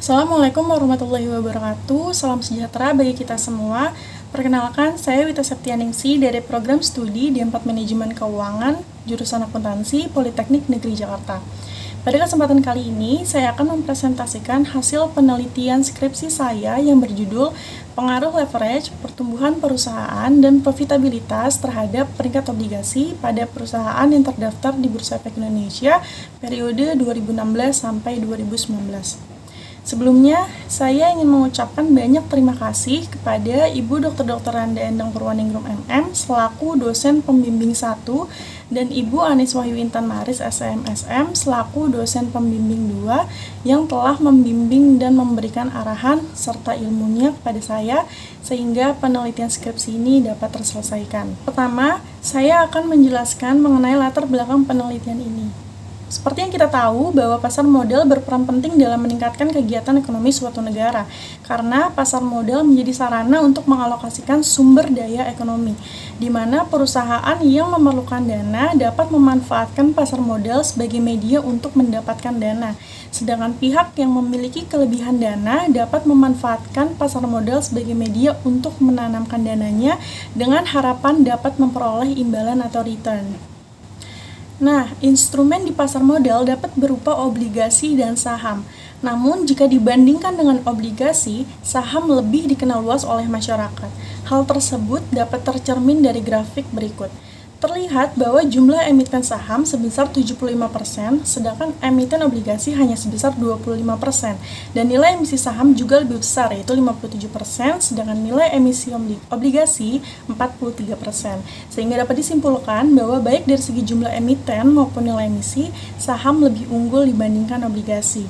Assalamualaikum warahmatullahi wabarakatuh. Salam sejahtera bagi kita semua. Perkenalkan, saya Wita Septianingsi dari program studi D4 Manajemen Keuangan, jurusan Akuntansi, Politeknik Negeri Jakarta. Pada kesempatan kali ini, saya akan mempresentasikan hasil penelitian skripsi saya yang berjudul Pengaruh Leverage, Pertumbuhan Perusahaan, dan Profitabilitas terhadap Peringkat Obligasi pada perusahaan yang terdaftar di Bursa Efek Indonesia periode 2016 sampai 2019. Sebelumnya, saya ingin mengucapkan banyak terima kasih kepada Ibu Dr. Randa Endang Purwaningrum MM selaku dosen pembimbing 1 dan Ibu Anis Wahyu Intan Maris SMSM selaku dosen pembimbing 2 yang telah membimbing dan memberikan arahan serta ilmunya kepada saya sehingga penelitian skripsi ini dapat terselesaikan. Pertama, saya akan menjelaskan mengenai latar belakang penelitian ini. Seperti yang kita tahu bahwa pasar modal berperan penting dalam meningkatkan kegiatan ekonomi suatu negara, karena pasar modal menjadi sarana untuk mengalokasikan sumber daya ekonomi, di mana perusahaan yang memerlukan dana dapat memanfaatkan pasar modal sebagai media untuk mendapatkan dana, sedangkan pihak yang memiliki kelebihan dana dapat memanfaatkan pasar modal sebagai media untuk menanamkan dananya dengan harapan dapat memperoleh imbalan atau return. Nah, instrumen di pasar modal dapat berupa obligasi dan saham. Namun, jika dibandingkan dengan obligasi, saham lebih dikenal luas oleh masyarakat. Hal tersebut dapat tercermin dari grafik berikut. Terlihat bahwa jumlah emiten saham sebesar 75%, sedangkan emiten obligasi hanya sebesar 25%. Dan nilai emisi saham juga lebih besar, yaitu 57%, sedangkan nilai emisi obligasi 43%. Sehingga dapat disimpulkan bahwa baik dari segi jumlah emiten maupun nilai emisi, saham lebih unggul dibandingkan obligasi.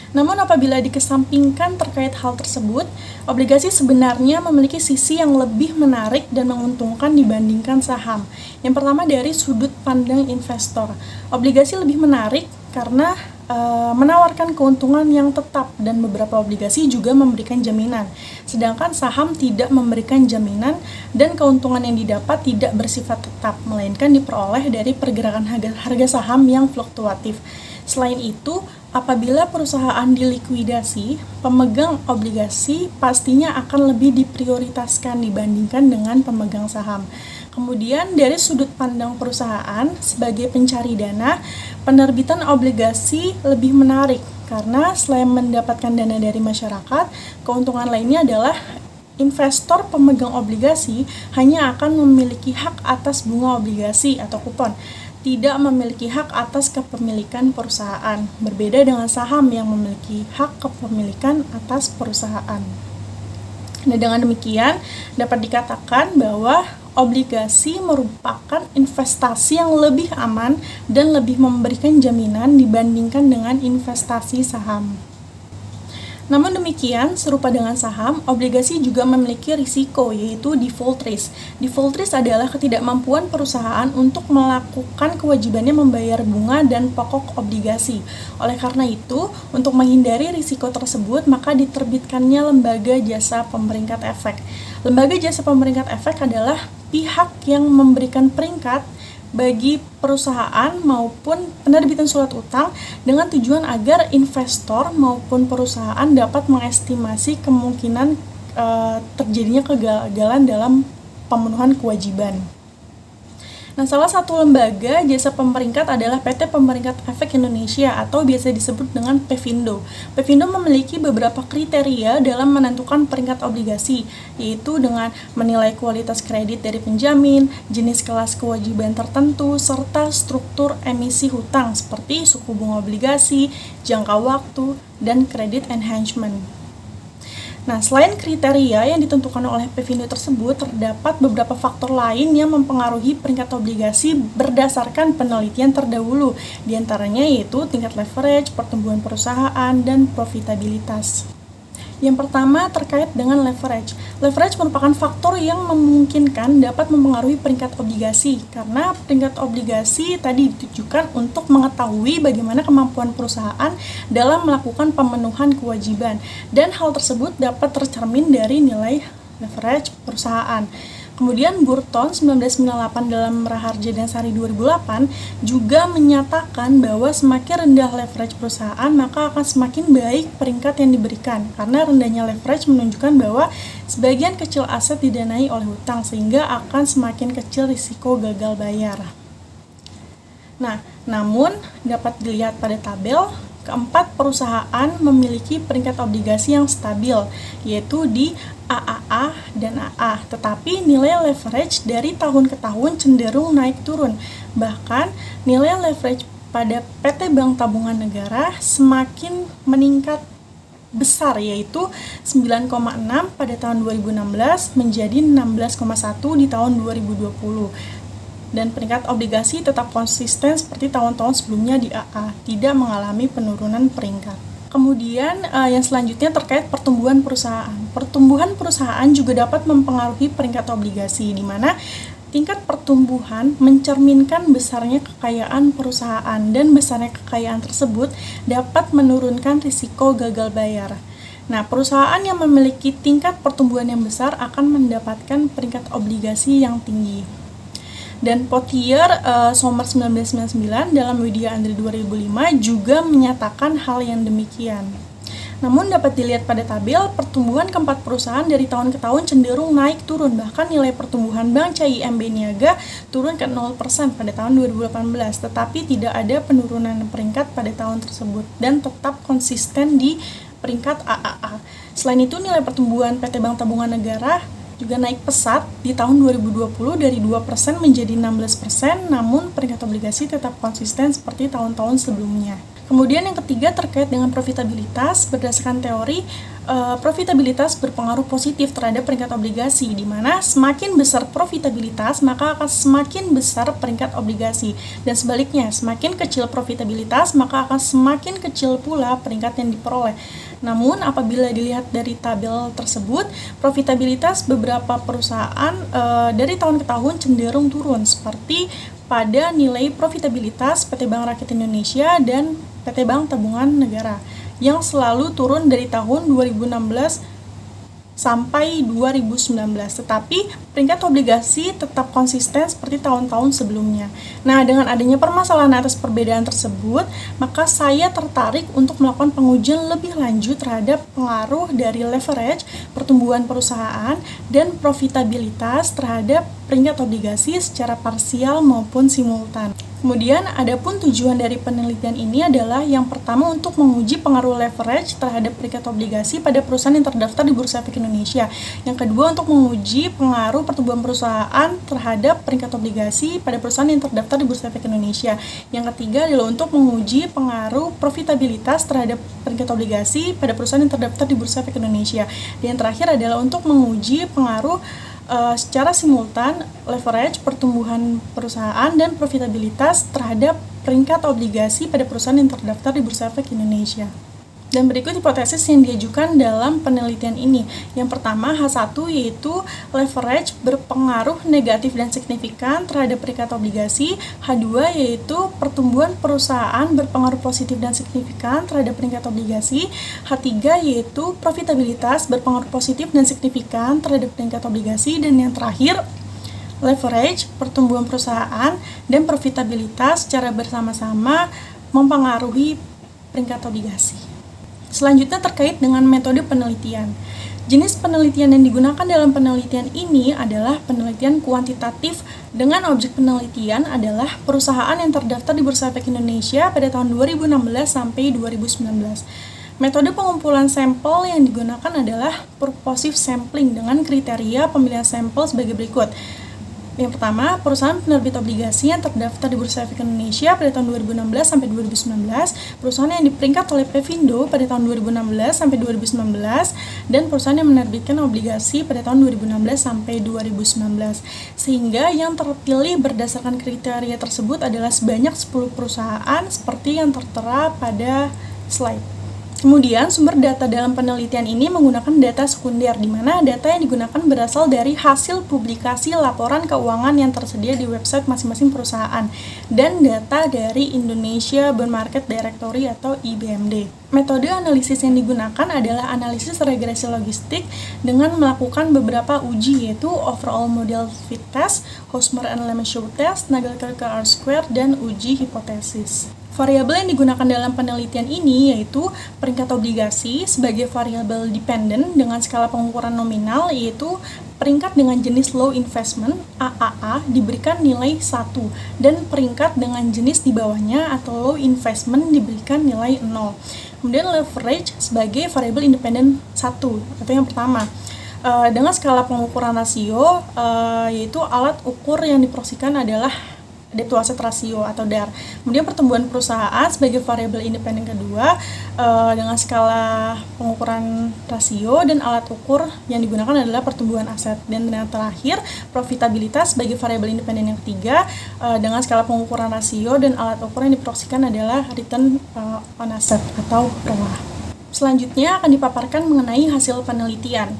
Namun apabila dikesampingkan terkait hal tersebut, obligasi sebenarnya memiliki sisi yang lebih menarik dan menguntungkan dibandingkan saham. Yang pertama dari sudut pandang investor. Obligasi lebih menarik karena menawarkan keuntungan yang tetap dan beberapa obligasi juga memberikan jaminan. Sedangkan saham tidak memberikan jaminan dan keuntungan yang didapat tidak bersifat tetap, melainkan diperoleh dari pergerakan harga saham yang fluktuatif. Selain itu, apabila perusahaan dilikuidasi, pemegang obligasi pastinya akan lebih diprioritaskan dibandingkan dengan pemegang saham. Kemudian dari sudut pandang perusahaan sebagai pencari dana, penerbitan obligasi lebih menarik karena selain mendapatkan dana dari masyarakat, keuntungan lainnya adalah investor pemegang obligasi hanya akan memiliki hak atas bunga obligasi atau kupon, tidak memiliki hak atas kepemilikan perusahaan, berbeda dengan saham yang memiliki hak kepemilikan atas perusahaan. Nah, dengan demikian dapat dikatakan bahwa obligasi merupakan investasi yang lebih aman dan lebih memberikan jaminan dibandingkan dengan investasi saham. Namun demikian, serupa dengan saham, obligasi juga memiliki risiko, yaitu default risk. Default risk adalah ketidakmampuan perusahaan untuk melakukan kewajibannya membayar bunga dan pokok obligasi. Oleh karena itu, untuk menghindari risiko tersebut, maka diterbitkannya lembaga jasa pemeringkat efek. Lembaga jasa pemeringkat efek adalah pihak yang memberikan peringkat bagi perusahaan maupun penerbitan surat utang dengan tujuan agar investor maupun perusahaan dapat mengestimasi kemungkinan terjadinya kegagalan dalam pemenuhan kewajiban. Nah, salah satu lembaga jasa pemeringkat adalah PT Pemeringkat Efek Indonesia atau biasa disebut dengan Pevindo. Pevindo memiliki beberapa kriteria dalam menentukan peringkat obligasi, yaitu dengan menilai kualitas kredit dari penjamin, jenis kelas kewajiban tertentu, serta struktur emisi hutang seperti suku bunga obligasi, jangka waktu, dan credit enhancement. Nah, selain kriteria yang ditentukan oleh Pevindo tersebut, terdapat beberapa faktor lain yang mempengaruhi peringkat obligasi berdasarkan penelitian terdahulu, diantaranya yaitu tingkat leverage, pertumbuhan perusahaan, dan profitabilitas. Yang pertama terkait dengan leverage. Leverage merupakan faktor yang memungkinkan dapat mempengaruhi peringkat obligasi, karena peringkat obligasi tadi ditujukan untuk mengetahui bagaimana kemampuan perusahaan dalam melakukan pemenuhan kewajiban, dan hal tersebut dapat tercermin dari nilai leverage perusahaan. Kemudian Burton 1998 dalam Raharja dan Sari 2008 juga menyatakan bahwa semakin rendah leverage perusahaan maka akan semakin baik peringkat yang diberikan, karena rendahnya leverage menunjukkan bahwa sebagian kecil aset didanai oleh hutang sehingga akan semakin kecil risiko gagal bayar. Nah, namun dapat dilihat pada tabel, keempat perusahaan memiliki peringkat obligasi yang stabil, yaitu di AAA dan AA, tetapi nilai leverage dari tahun ke tahun cenderung naik turun. Bahkan nilai leverage pada PT Bank Tabungan Negara semakin meningkat besar, yaitu 9,6 pada tahun 2016 menjadi 16,1 di tahun 2020. Dan peringkat obligasi tetap konsisten seperti tahun-tahun sebelumnya di AA, tidak mengalami penurunan peringkat. Kemudian yang selanjutnya terkait pertumbuhan perusahaan. Pertumbuhan perusahaan juga dapat mempengaruhi peringkat obligasi, di mana tingkat pertumbuhan mencerminkan besarnya kekayaan perusahaan, dan besarnya kekayaan tersebut dapat menurunkan risiko gagal bayar. Nah, perusahaan yang memiliki tingkat pertumbuhan yang besar akan mendapatkan peringkat obligasi yang tinggi. Dan Potier Sommer 1999 dalam Widya Andri 2005 juga menyatakan hal yang demikian. Namun dapat dilihat pada tabel, pertumbuhan keempat perusahaan dari tahun ke tahun cenderung naik turun, bahkan nilai pertumbuhan Bank CIMB Niaga turun ke 0% pada tahun 2018, tetapi tidak ada penurunan peringkat pada tahun tersebut dan tetap konsisten di peringkat AAA. Selain itu, nilai pertumbuhan PT Bank Tabungan Negara juga naik pesat di tahun 2020 dari 2% menjadi 16%, namun peringkat obligasi tetap konsisten seperti tahun-tahun sebelumnya. Kemudian yang ketiga terkait dengan profitabilitas. Berdasarkan teori, profitabilitas berpengaruh positif terhadap peringkat obligasi, di mana semakin besar profitabilitas maka akan semakin besar peringkat obligasi, dan sebaliknya semakin kecil profitabilitas maka akan semakin kecil pula peringkat yang diperoleh. Namun apabila dilihat dari tabel tersebut, profitabilitas beberapa perusahaan dari tahun ke tahun cenderung turun, seperti pada nilai profitabilitas PT Bank Rakyat Indonesia dan PT Bank Tabungan Negara yang selalu turun dari tahun 2016 sampai 2019, tetapi peringkat obligasi tetap konsisten seperti tahun-tahun sebelumnya. Nah, dengan adanya permasalahan atas perbedaan tersebut, maka saya tertarik untuk melakukan pengujian lebih lanjut terhadap pengaruh dari leverage, pertumbuhan perusahaan, dan profitabilitas terhadap peringkat obligasi secara parsial maupun simultan. Kemudian, adapun tujuan dari penelitian ini adalah yang pertama untuk menguji pengaruh leverage terhadap peringkat obligasi pada perusahaan yang terdaftar di Bursa Efek Indonesia. Yang kedua, untuk menguji pengaruh pertumbuhan perusahaan terhadap peringkat obligasi pada perusahaan yang terdaftar di Bursa Efek Indonesia. Yang ketiga adalah untuk menguji pengaruh profitabilitas terhadap peringkat obligasi pada perusahaan yang terdaftar di Bursa Efek Indonesia. Dan yang terakhir adalah untuk menguji pengaruh secara simultan leverage, pertumbuhan perusahaan, dan profitabilitas terhadap peringkat obligasi pada perusahaan yang terdaftar di Bursa Efek Indonesia. Dan berikut hipotesis yang diajukan dalam penelitian ini. Yang pertama, H1 yaitu leverage berpengaruh negatif dan signifikan terhadap peringkat obligasi. H2 yaitu pertumbuhan perusahaan berpengaruh positif dan signifikan terhadap peringkat obligasi. H3 yaitu profitabilitas berpengaruh positif dan signifikan terhadap peringkat obligasi. Dan yang terakhir, leverage, pertumbuhan perusahaan, dan profitabilitas secara bersama-sama mempengaruhi peringkat obligasi. Selanjutnya terkait dengan metode penelitian. Jenis penelitian yang digunakan dalam penelitian ini adalah penelitian kuantitatif dengan objek penelitian adalah perusahaan yang terdaftar di Bursa Efek Indonesia pada tahun 2016 sampai 2019. Metode pengumpulan sampel yang digunakan adalah purposive sampling dengan kriteria pemilihan sampel sebagai berikut. Yang pertama, perusahaan penerbit obligasi yang terdaftar di Bursa Efek Indonesia pada tahun 2016 sampai 2019, perusahaan yang diperingkat oleh Pevindo pada tahun 2016 sampai 2019, dan perusahaan yang menerbitkan obligasi pada tahun 2016 sampai 2019. Sehingga yang terpilih berdasarkan kriteria tersebut adalah sebanyak 10 perusahaan seperti yang tertera pada slide. Kemudian, sumber data dalam penelitian ini menggunakan data sekunder, di mana data yang digunakan berasal dari hasil publikasi laporan keuangan yang tersedia di website masing-masing perusahaan, dan data dari Indonesia Bond Market Directory atau IBMD. Metode analisis yang digunakan adalah analisis regresi logistik dengan melakukan beberapa uji, yaitu Overall Model Fit Test, Hosmer and Lemeshow Test, Nagelkerke R-Square, dan uji hipotesis. Variabel yang digunakan dalam penelitian ini yaitu peringkat obligasi sebagai variabel dependent dengan skala pengukuran nominal, yaitu peringkat dengan jenis low investment AAA diberikan nilai 1 dan peringkat dengan jenis di bawahnya atau low investment diberikan nilai 0. Kemudian leverage sebagai variabel independent 1 atau yang pertama. Dengan skala pengukuran rasio, yaitu alat ukur yang diproyeksikan adalah debt to asset ratio atau DAR. Kemudian pertumbuhan perusahaan sebagai variabel independen kedua dengan skala pengukuran rasio dan alat ukur yang digunakan adalah pertumbuhan aset. Dan yang terakhir, profitabilitas sebagai variabel independen yang ketiga dengan skala pengukuran rasio dan alat ukur yang diproyeksikan adalah return on asset atau ROA. Selanjutnya akan dipaparkan mengenai hasil penelitian.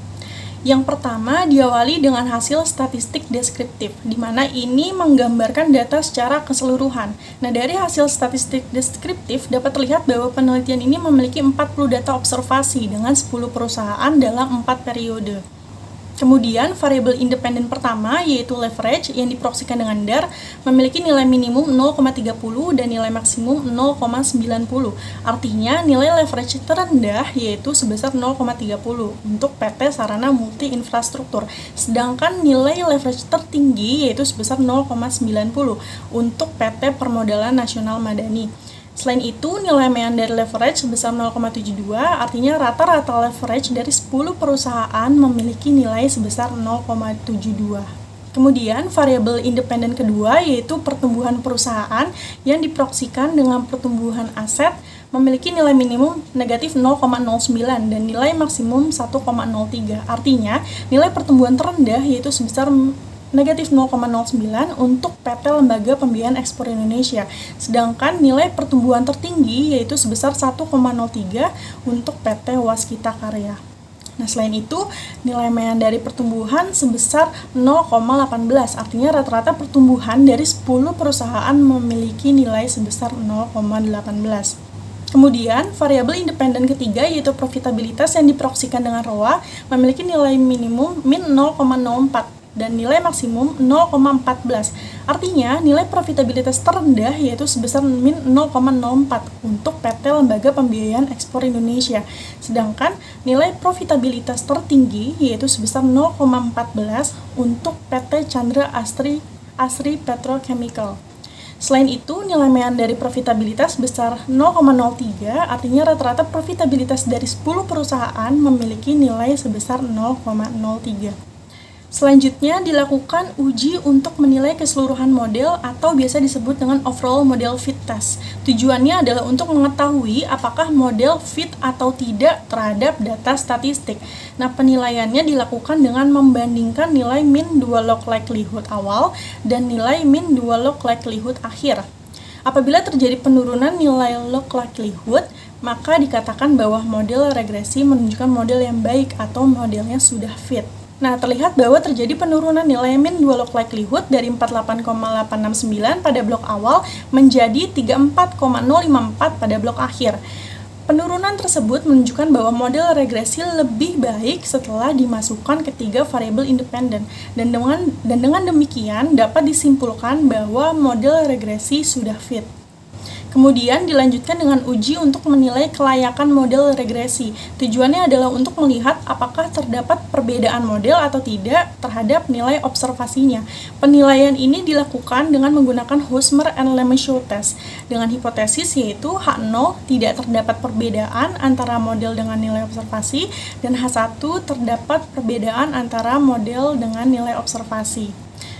Yang pertama diawali dengan hasil statistik deskriptif, di mana ini menggambarkan data secara keseluruhan. Nah, dari hasil statistik deskriptif dapat terlihat bahwa penelitian ini memiliki 40 data observasi dengan 10 perusahaan dalam 4 periode. Kemudian, variabel independen pertama, yaitu leverage, yang diproyeksikan dengan DAR, memiliki nilai minimum 0,30 dan nilai maksimum 0,90. Artinya, nilai leverage terendah yaitu sebesar 0,30 untuk PT Sarana Multi Infrastruktur. Sedangkan nilai leverage tertinggi yaitu sebesar 0,90 untuk PT Permodalan Nasional Madani. Selain itu, nilai mean dari leverage sebesar 0,72, artinya rata-rata leverage dari 10 perusahaan memiliki nilai sebesar 0,72. Kemudian, variabel independen kedua yaitu pertumbuhan perusahaan yang diproyeksikan dengan pertumbuhan aset memiliki nilai minimum negatif 0,09 dan nilai maksimum 1,03. Artinya, nilai pertumbuhan terendah yaitu sebesar negatif 0,09 untuk PT Lembaga Pembiayaan Ekspor Indonesia, sedangkan nilai pertumbuhan tertinggi yaitu sebesar 1,03 untuk PT Waskita Karya. Nah, selain itu, nilai mean dari pertumbuhan sebesar 0,18, artinya rata-rata pertumbuhan dari 10 perusahaan memiliki nilai sebesar 0,18. Kemudian, variabel independen ketiga yaitu profitabilitas yang diproyeksikan dengan ROA memiliki nilai minimum min 0,04 dan nilai maksimum 0,14. Artinya, nilai profitabilitas terendah yaitu sebesar min 0,04 untuk PT Lembaga Pembiayaan Ekspor Indonesia. Sedangkan nilai profitabilitas tertinggi yaitu sebesar 0,14 untuk PT Chandra Asri Petrochemical. Selain itu, nilai mean dari profitabilitas besar 0,03, artinya rata-rata profitabilitas dari 10 perusahaan memiliki nilai sebesar 0,03. Selanjutnya dilakukan uji untuk menilai keseluruhan model atau biasa disebut dengan Overall Model Fit Test. Tujuannya adalah untuk mengetahui apakah model fit atau tidak terhadap data statistik. Nah, penilaiannya dilakukan dengan membandingkan nilai min dual log likelihood awal dan nilai min dual log likelihood akhir. Apabila terjadi penurunan nilai log likelihood, maka dikatakan bahwa model regresi menunjukkan model yang baik atau modelnya sudah fit. Nah, terlihat bahwa terjadi penurunan nilai min dual log likelihood dari 48,869 pada blok awal menjadi 34,054 pada blok akhir. Penurunan tersebut menunjukkan bahwa model regresi lebih baik setelah dimasukkan ketiga variabel independen, dan dengan demikian dapat disimpulkan bahwa model regresi sudah fit. Kemudian dilanjutkan dengan uji untuk menilai kelayakan model regresi. Tujuannya adalah untuk melihat apakah terdapat perbedaan model atau tidak terhadap nilai observasinya. Penilaian ini dilakukan dengan menggunakan Hosmer and Lemeshow Test dengan hipotesis yaitu H0 tidak terdapat perbedaan antara model dengan nilai observasi dan H1 terdapat perbedaan antara model dengan nilai observasi.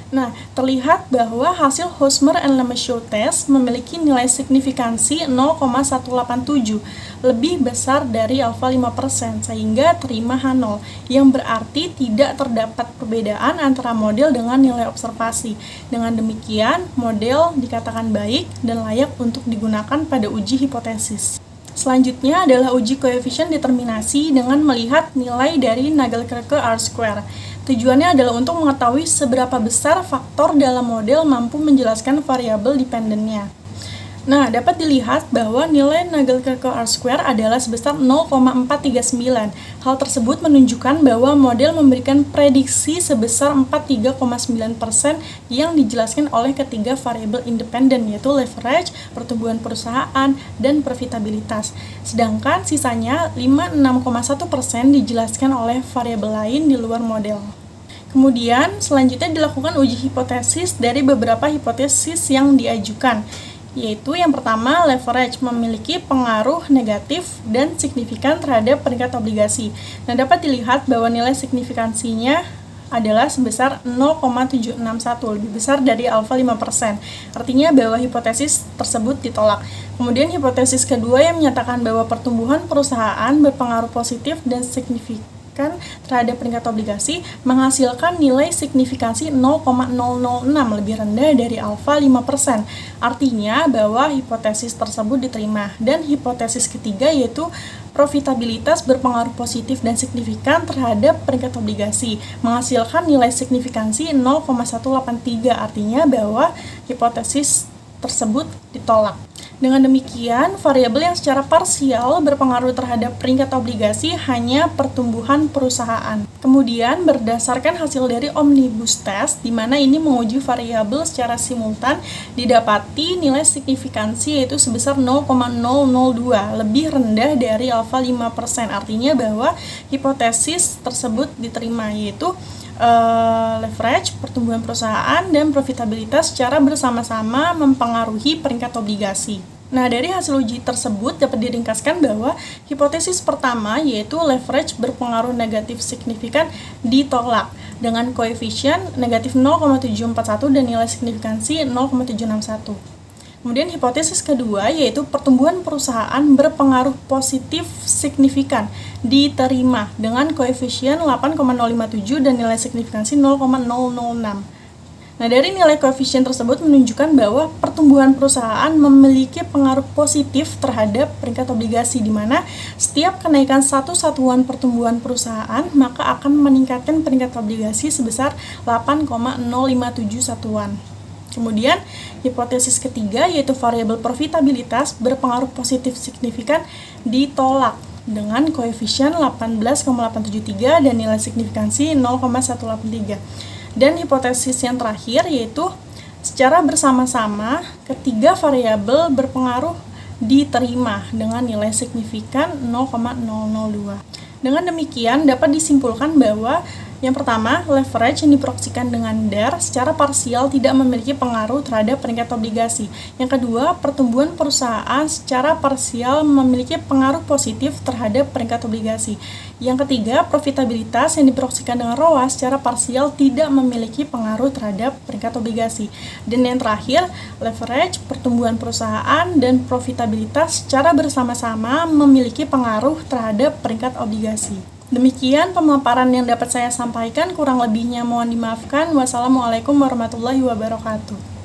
Nah, terlihat bahwa hasil Hosmer and Lemeshow Test memiliki nilai signifikansi 0,187, lebih besar dari alfa 5%, sehingga terima H0, yang berarti tidak terdapat perbedaan antara model dengan nilai observasi. Dengan demikian, model dikatakan baik dan layak untuk digunakan pada uji hipotesis. Selanjutnya adalah uji koefisien determinasi dengan melihat nilai dari Nagelkerke R-square. Tujuannya adalah untuk mengetahui seberapa besar faktor dalam model mampu menjelaskan variabel dependennya. Nah, dapat dilihat bahwa nilai Nagelkerke R-square adalah sebesar 0,439. Hal tersebut menunjukkan bahwa model memberikan prediksi sebesar 43,9% yang dijelaskan oleh ketiga variabel independen, yaitu leverage, pertumbuhan perusahaan, dan profitabilitas. Sedangkan sisanya 56,1% dijelaskan oleh variabel lain di luar model. Kemudian, selanjutnya dilakukan uji hipotesis dari beberapa hipotesis yang diajukan, yaitu yang pertama, leverage memiliki pengaruh negatif dan signifikan terhadap peringkat obligasi. Nah, dapat dilihat bahwa nilai signifikansinya adalah sebesar 0,761, lebih besar dari alfa 5%. Artinya bahwa hipotesis tersebut ditolak. Kemudian hipotesis kedua yang menyatakan bahwa pertumbuhan perusahaan berpengaruh positif dan signifikan terhadap peringkat obligasi menghasilkan nilai signifikansi 0,006, lebih rendah dari alfa 5%. Artinya bahwa hipotesis tersebut diterima. Dan hipotesis ketiga yaitu profitabilitas berpengaruh positif dan signifikan terhadap peringkat obligasi menghasilkan nilai signifikansi 0,183. Artinya bahwa hipotesis tersebut ditolak. Dengan demikian, variabel yang secara parsial berpengaruh terhadap peringkat obligasi hanya pertumbuhan perusahaan. Kemudian, berdasarkan hasil dari omnibus test, di mana ini menguji variabel secara simultan, didapati nilai signifikansi yaitu sebesar 0,002, lebih rendah dari alfa 5%. Artinya bahwa hipotesis tersebut diterima, yaitu leverage, pertumbuhan perusahaan, dan profitabilitas secara bersama-sama mempengaruhi peringkat obligasi. Nah, dari hasil uji tersebut dapat diringkaskan bahwa hipotesis pertama yaitu leverage berpengaruh negatif signifikan ditolak dengan koefisien negatif 0,741 dan nilai signifikansi 0,761. Kemudian hipotesis kedua yaitu pertumbuhan perusahaan berpengaruh positif signifikan diterima dengan koefisien 8,057 dan nilai signifikansi 0,006. Nah, dari nilai koefisien tersebut menunjukkan bahwa pertumbuhan perusahaan memiliki pengaruh positif terhadap peringkat obligasi, di mana setiap kenaikan satu satuan pertumbuhan perusahaan maka akan meningkatkan peringkat obligasi sebesar 8,057 satuan. Kemudian, hipotesis ketiga yaitu variabel profitabilitas berpengaruh positif signifikan ditolak dengan koefisien 18,873 dan nilai signifikansi 0,183. Dan hipotesis yang terakhir yaitu secara bersama-sama ketiga variabel berpengaruh diterima dengan nilai signifikan 0,002. Dengan demikian dapat disimpulkan bahwa yang pertama, leverage yang diproksikan dengan DER secara parsial tidak memiliki pengaruh terhadap peringkat obligasi. Yang kedua, pertumbuhan perusahaan secara parsial memiliki pengaruh positif terhadap peringkat obligasi. Yang ketiga, profitabilitas yang diproksikan dengan ROA secara parsial tidak memiliki pengaruh terhadap peringkat obligasi. Dan yang terakhir, leverage, pertumbuhan perusahaan, dan profitabilitas secara bersama-sama memiliki pengaruh terhadap peringkat obligasi. Demikian pemaparan yang dapat saya sampaikan, kurang lebihnya mohon dimaafkan. Wassalamualaikum warahmatullahi wabarakatuh.